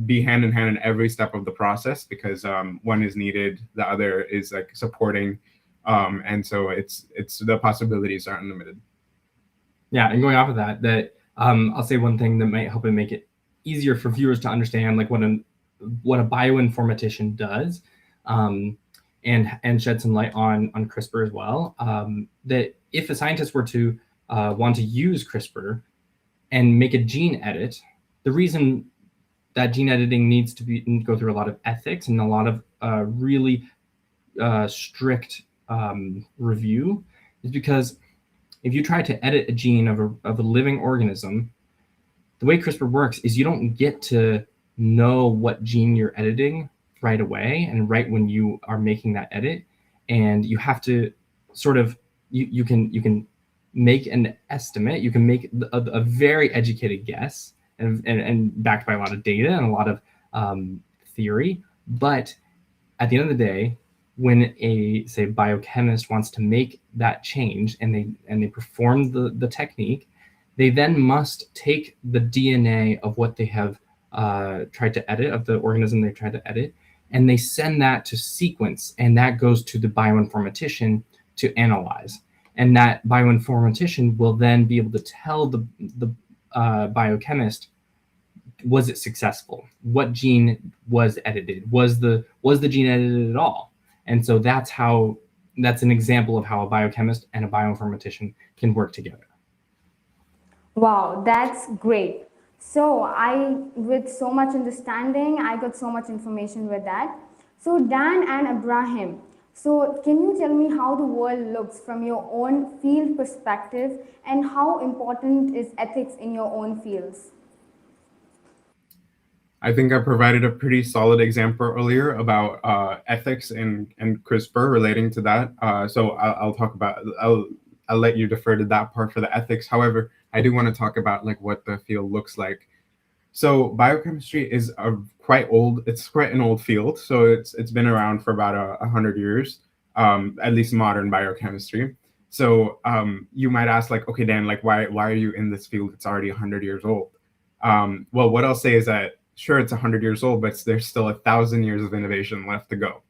be hand in hand in every step of the process, because one is needed, the other is like supporting, and so it's the possibilities are unlimited. Yeah, and going off of that, I'll say one thing that might help it make it easier for viewers to understand, like what a bioinformatician does, and shed some light on CRISPR as well. That if a scientist were to want to use CRISPR and make a gene edit, the reason that gene editing needs to go through a lot of ethics and a lot of really strict review is because if you try to edit a gene of a living organism, the way CRISPR works is you don't get to know what gene you're editing right away and right when you are making that edit, and you have to sort of you can make an estimate, you can make a very educated guess, and backed by a lot of data and a lot of theory. But at the end of the day, when a, say, biochemist wants to make that change and they perform the technique, they then must take the DNA of what they have tried to edit, of the organism they've tried to edit, and they send that to sequence, and that goes to the bioinformatician to analyze. And that bioinformatician will then be able to tell the biochemist, was it successful? What gene was edited? Was the gene edited at all? And so that's an example of how a biochemist and a bioinformatician can work together. Wow, that's great. So with so much understanding, I got so much information with that. So Dan and Abraham, so can you tell me how the world looks from your own field perspective, and how important is ethics in your own fields? I think I provided a pretty solid example earlier about ethics and CRISPR relating to that. So I'll talk about, I'll let you defer to that part for the ethics. However, I do want to talk about like what the field looks like. So biochemistry is quite old. It's quite an old field. So it's been around for about 100 years, at least modern biochemistry. So you might ask, like, okay, Dan, like why are you in this field? It's already 100 years old. Well, what I'll say is that sure, it's 100 years old, but there's still 1,000 years of innovation left to go.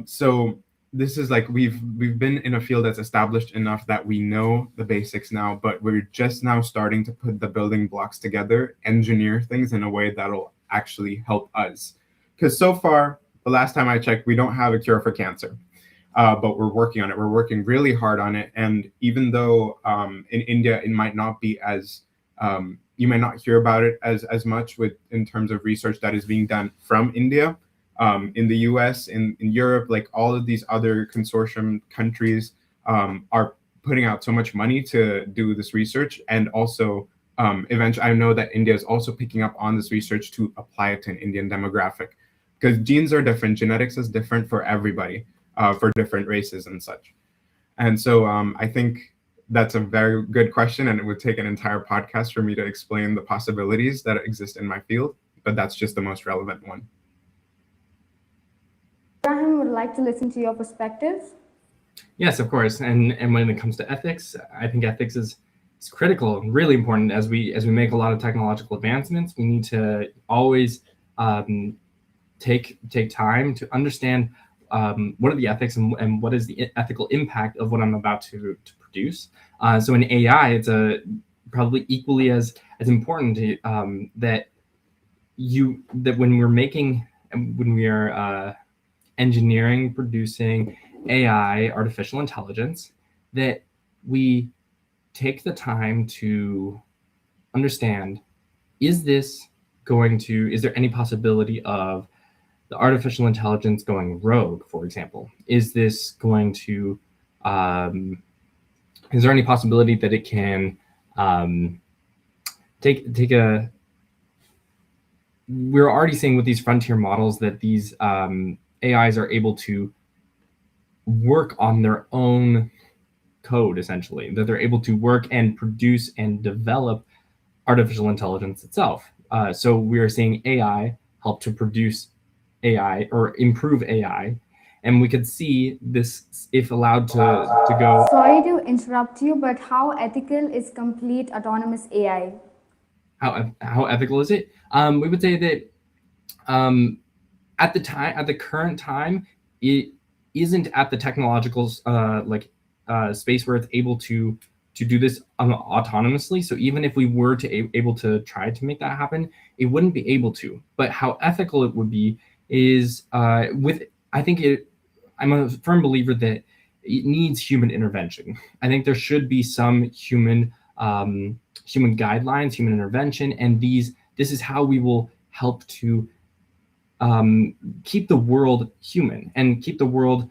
So this is like we've been in a field that's established enough that we know the basics now, but we're just now starting to put the building blocks together, engineer things in a way that'll actually help us. Because so far, the last time I checked, we don't have a cure for cancer, but we're working on it. We're working really hard on it. And even though in India, it might not be as you might not hear about it as much in terms of research that is being done from India. In the US, in Europe, like all of these other consortium countries are putting out so much money to do this research. And also, eventually, I know that India is also picking up on this research to apply it to an Indian demographic. Because genes are different, genetics is different for everybody, for different races and such. And so I think That's a very good question, and it would take an entire podcast for me to explain the possibilities that exist in my field, but that's just the most relevant one. Ibrahim would like to listen to your perspective. Yes, of course. And when it comes to ethics, I think ethics is critical and really important as we make a lot of technological advancements. We need to always take time to understand what are the ethics and what is the ethical impact of what I'm about to produce. So in AI, it's probably equally as important to, that when we are engineering, producing AI, artificial intelligence, that we take the time to understand, is there any possibility of the artificial intelligence going rogue, for example? Is this going to, is there any possibility that it can we're already seeing with these frontier models that these AIs are able to work on their own code, essentially, that they're able to work and produce and develop artificial intelligence itself. So we are seeing AI help to produce AI or improve AI. And we could see this, if allowed to go. Sorry to interrupt you, but how ethical is complete autonomous AI? How ethical is it? We would say that at the current time, it isn't at the technological space where it's able to do this autonomously. So even if we were able to try to make that happen, it wouldn't be able to. But how ethical it would be is I'm a firm believer that it needs human intervention. I think there should be some human guidelines, human intervention, and this is how we will help to keep the world human and keep the world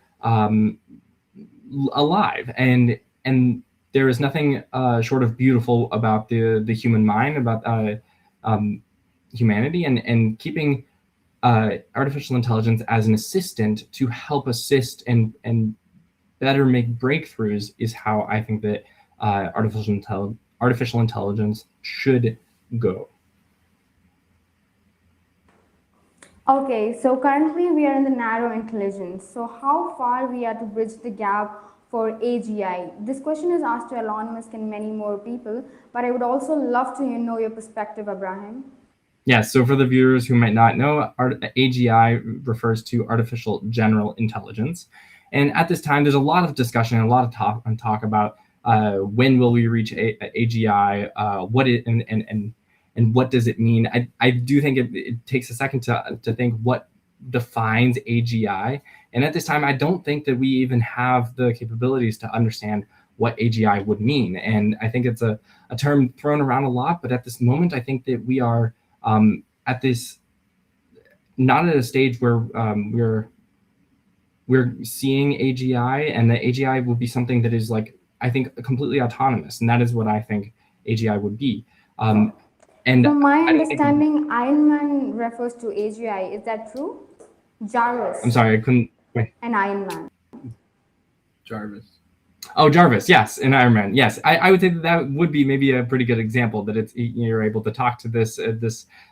alive. And there is nothing short of beautiful about the human mind, about humanity, and keeping artificial intelligence as an assistant to help assist and better make breakthroughs is how I think that artificial intelligence should go. Okay, so currently we are in the narrow intelligence. So how far we are to bridge the gap for AGI? This question is asked to Elon Musk and many more people, but I would also love to know your perspective, Ibrahim. Yeah, so for the viewers who might not know, AGI refers to artificial general intelligence. And at this time, there's a lot of discussion and a lot of talk about when will we reach AGI, and what does it mean. I do think it takes a second to think what defines AGI. And at this time, I don't think that we even have the capabilities to understand what AGI would mean. And I think it's a term thrown around a lot, but at this moment, I think that we are not at a stage where we're seeing AGI, and the AGI will be something that is I think completely autonomous, and that is what I think AGI would be. And from my understanding, Iron Man refers to AGI. Is that true? Jarvis. I'm sorry, I couldn't. Wait. An Iron Man. Jarvis. Oh, Jarvis, yes, in Iron Man, yes. I would say that would be maybe a pretty good example, that you're able to talk to this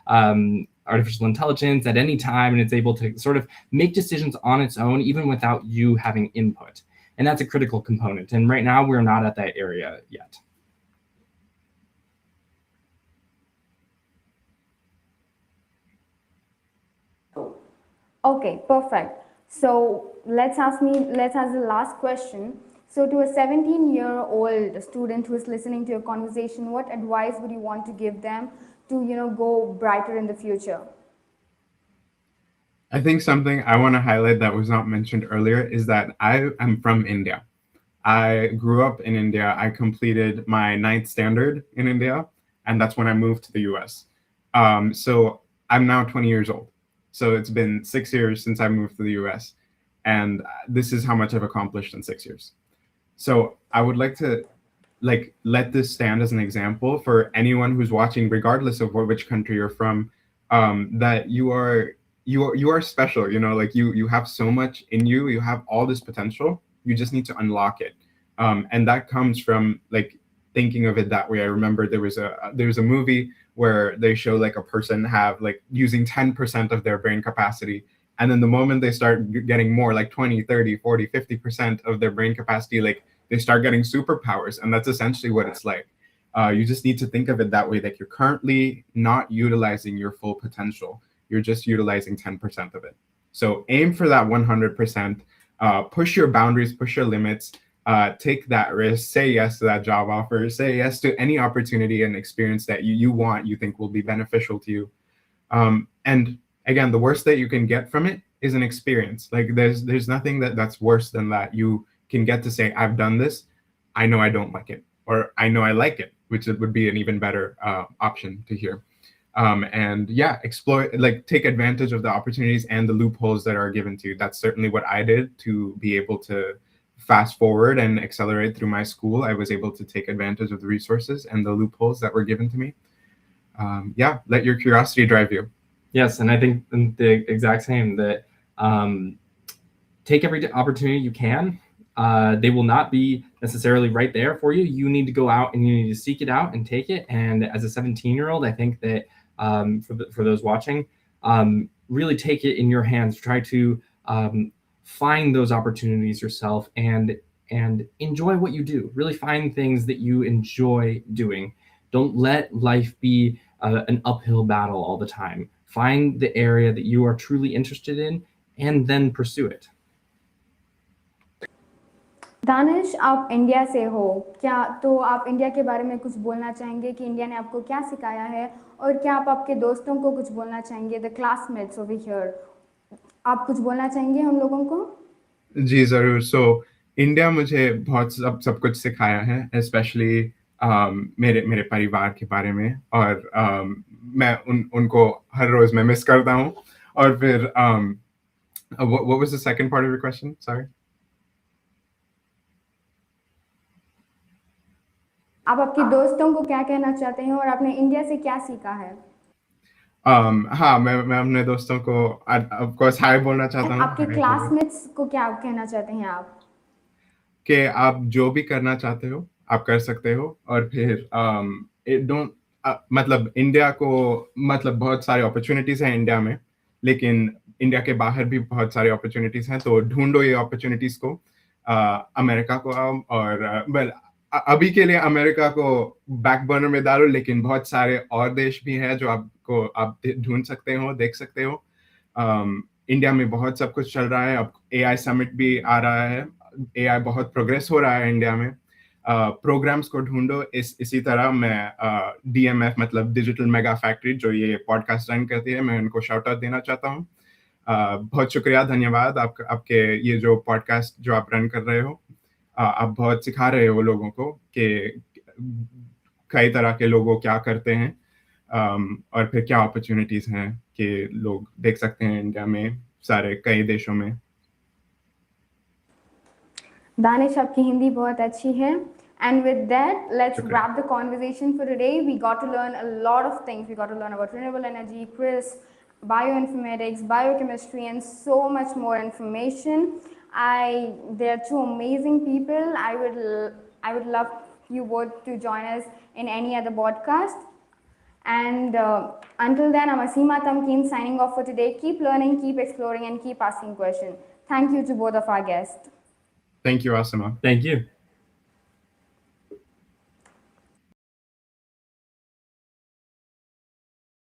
artificial intelligence at any time, and it's able to sort of make decisions on its own, even without you having input. And that's a critical component. And right now, we're not at that area yet. Okay, perfect. So let's ask the last question. So to a 17-year-old student who is listening to your conversation, what advice would you want to give them to, go brighter in the future? I think something I want to highlight that was not mentioned earlier is that I am from India. I grew up in India. I completed my 9th standard in India, and that's when I moved to the US. So I'm now 20 years old. So it's been 6 years since I moved to the US, and this is how much I've accomplished in 6 years. So I would like to let this stand as an example for anyone who's watching, regardless of which country you're from, that you are special. You have so much in you. You have all this potential. You just need to unlock it. And that comes from like thinking of it that way. I remember there was a movie where they show like a person have like using 10% of their brain capacity, and then the moment they start getting more, like 20, 30, 40, 50% of their brain capacity, like they start getting superpowers. And that's essentially what it's like. You just need to think of it that way, that you're currently not utilizing your full potential. You're just utilizing 10% of it. So aim for that 100%, push your boundaries, push your limits, take that risk, say yes to that job offer, say yes to any opportunity and experience that you want, you think will be beneficial to you. And again, the worst that you can get from it is an experience. Like there's nothing that's worse than that. You can get to say, I've done this, I know I don't like it, or I know I like it, which would be an even better option to hear. And yeah, explore, like take advantage of the opportunities and the loopholes that are given to you. That's certainly what I did to be able to fast forward and accelerate through my school. I was able to take advantage of the resources and the loopholes that were given to me. Yeah, let your curiosity drive you. Yes, and I think the exact same, that take every opportunity you can. They will not be necessarily right there for you. You need to go out and you need to seek it out and take it. And as a 17-year-old, I think that for those watching, really take it in your hands. Try to find those opportunities yourself and enjoy what you do. Really find things that you enjoy doing. Don't let life be an uphill battle all the time. Find the area that you are truly interested in and then pursue it. Danish, आप India से हो क्या, तो आप India के बारे में कुछ बोलना चाहेंगे कि इंडिया ने आपको क्या सिखाया है, और क्या आप आपके दोस्तों को कुछ बोलना चाहेंगे, द क्लासमेट्स ओवर हियर, आप कुछ बोलना चाहेंगे हम लोगों को? जी जरूर. सो इंडिया मुझे बहुत सब कुछ सिखाया है, स्पेशली मेरे परिवार के बारे में, और मैं उनको हर रोज मैं मिस करता हूँ. और फिर what was the second part of your question? Sorry. आप आपके दोस्तों को क्या कहना चाहते हैं और आपने इंडिया से क्या सीखा है? हाँ, मैं अपने दोस्तों को ऑफ कोर्स हाय बोलना चाहता हूँ. आपके क्लासमेट्स को क्या कहना चाहते हैं आप? कि आप जो भी करना चाहते हो आप कर सकते हो, और फिर डोंट मतलब इंडिया को, मतलब बहुत सारी अपॉर्चुनिटीज हैं इंडिया में, लेकिन इंडिया के बाहर भी बहुत सारी अपॉर्चुनिटीज हैं. तो ढूंढो ये अपॉर्चुनिटीज को. अमेरिका को आओ, और अभी के लिए अमेरिका को बैक बर्नर में डालो, लेकिन बहुत सारे और देश भी हैं जो आप ढूंढ सकते हो, देख सकते हो. इंडिया में बहुत सब कुछ चल रहा है. अब AI समिट भी आ रहा है. AI बहुत प्रोग्रेस हो रहा है इंडिया में. प्रोग्राम्स को ढूंढो. इसी तरह मैं DMF मतलब डिजिटल मेगा फैक्ट्री जो ये पॉडकास्ट रन करती है, मैं उनको शाउट आउट देना चाहता हूँ. बहुत शुक्रिया, धन्यवाद आपके ये जो पॉडकास्ट जो आप रन कर रहे हो. आप बहुत सिखा रहे हो लोगों को कि कई तरह के लोगों क्या करते हैं, और फिर क्या अपॉर्चुनिटीज हैं कि लोग देख सकते हैं इंडिया में, सारे कई देशों में. दानिश, आपकी हिंदी बहुत अच्छी है. And with that, let's wrap the conversation for today. We got to learn a lot of things. We got to learn about renewable energy, CRISPR, bioinformatics, biochemistry, and so much more information. They're two amazing people. I would love you both to join us in any other podcast. And until then, I'm Aasima Tamkeen signing off for today. Keep learning, keep exploring, and keep asking questions. Thank you to both of our guests. Thank you, Aasima. Thank you.